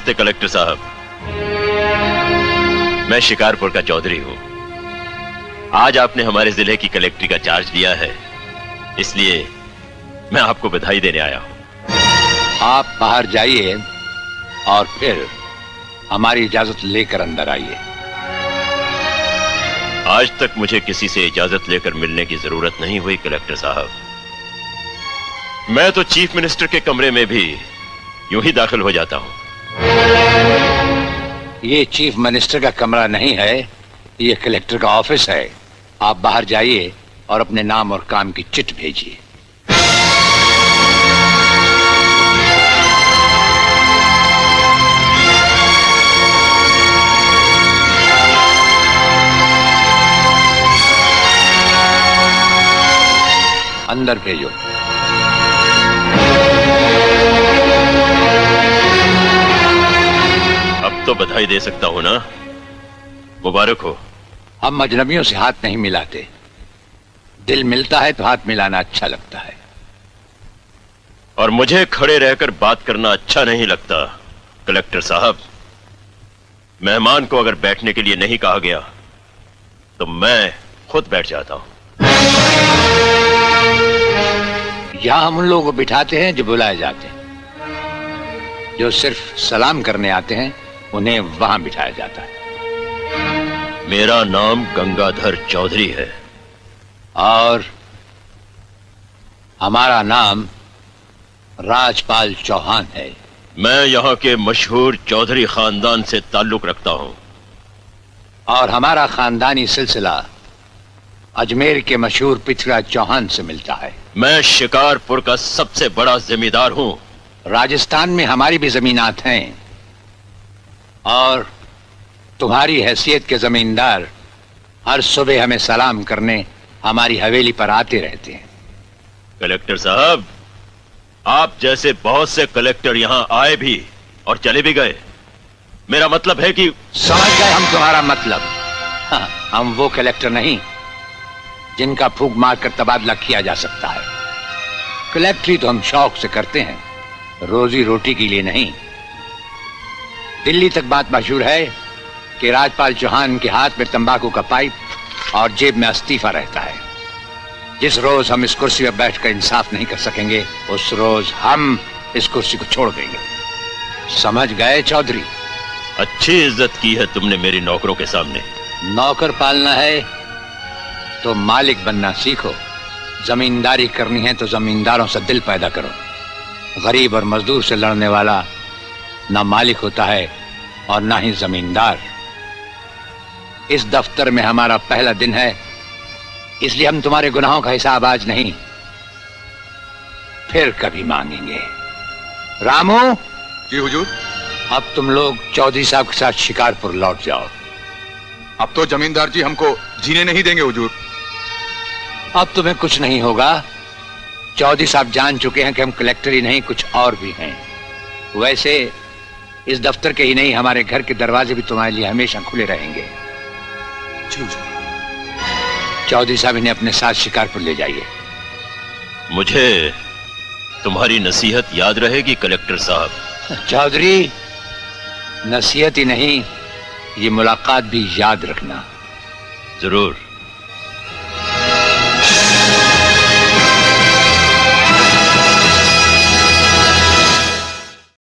नमस्ते कलेक्टर साहब, मैं शिकारपुर का चौधरी हूं। आज आपने हमारे जिले की कलेक्ट्री का चार्ज लिया है, इसलिए मैं आपको बधाई देने आया हूं। आप बाहर जाइए और फिर हमारी इजाजत लेकर अंदर आइए। आज तक मुझे किसी से इजाजत लेकर मिलने की जरूरत नहीं हुई कलेक्टर साहब। मैं तो चीफ मिनिस्टर के कमरे में भी यूं ही दाखिल हो जाता हूं। ये चीफ मिनिस्टर का कमरा नहीं है, ये कलेक्टर का ऑफिस है। आप बाहर जाइए और अपने नाम और काम की चिट भेजिए। अंदर भेजो। अब तो बधाई दे सकता हूं ना? मुबारक हो। हम अजनबियों से हाथ नहीं मिलाते। दिल मिलता है तो हाथ मिलाना अच्छा लगता है। और मुझे खड़े रहकर बात करना अच्छा नहीं लगता कलेक्टर साहब। मेहमान को अगर बैठने के लिए नहीं कहा गया तो मैं खुद बैठ जाता हूं। यहां हम उन लोगों को बिठाते हैं जो बुलाए जाते हैं। जो सिर्फ सलाम करने आते हैं उन्हें वहां बिठाया जाता है। मेरा नाम गंगाधर चौधरी है और हमारा नाम राजपाल चौहान है। मैं यहाँ के मशहूर चौधरी खानदान से ताल्लुक रखता हूँ। और हमारा खानदानी सिलसिला अजमेर के मशहूर पृथ्वीराज चौहान से मिलता है। मैं शिकारपुर का सबसे बड़ा जमींदार हूँ। राजस्थान में हमारी भी जमीनात हैं और तुम्हारी हैसियत के जमींदार हर सुबह हमें सलाम करने हमारी हवेली पर आते रहते हैं। कलेक्टर साहब, आप जैसे बहुत से कलेक्टर यहाँ आए भी और चले भी गए। मेरा मतलब है कि समझ गए हम तुम्हारा मतलब। हाँ, हम वो कलेक्टर नहीं जिनका फूंक मारकर तबादला किया जा सकता है। कलेक्टरी तो हम शौक से करते हैं, रोजी रोटी के लिए नहीं। दिल्ली तक बात मशहूर है कि राजपाल चौहान के हाथ में तंबाकू का पाइप और जेब में इस्तीफा रहता है। जिस रोज हम इस कुर्सी पर बैठकर इंसाफ नहीं कर सकेंगे उस रोज हम इस कुर्सी को छोड़ देंगे। समझ गए चौधरी? अच्छी इज्जत की है तुमने मेरी नौकरों के सामने। नौकर पालना है तो मालिक बनना सीखो। जमींदारी करनी है तो जमींदारों से दिल पैदा करो। गरीब और मजदूर से लड़ने वाला ना मालिक होता है और ना ही जमींदार। इस दफ्तर में हमारा पहला दिन है, इसलिए हम तुम्हारे गुनाहों का हिसाब आज नहीं फिर कभी मांगेंगे। रामू। जी हुजूर। अब तुम लोग चौधरी साहब के साथ शिकारपुर लौट जाओ। अब तो जमींदार जी हमको जीने नहीं देंगे हुजूर। अब तुम्हें कुछ नहीं होगा। चौधरी साहब जान चुके हैं कि हम कलेक्टर ही नहीं कुछ और भी हैं। वैसे इस दफ्तर के ही नहीं हमारे घर के दरवाजे भी तुम्हारे लिए हमेशा खुले रहेंगे। चौधरी साहब इन्हें अपने साथ शिकारपुर ले जाइए। मुझे तुम्हारी नसीहत याद रहेगी कलेक्टर साहब। चौधरी, नसीहत ही नहीं ये मुलाकात भी याद रखना। जरूर।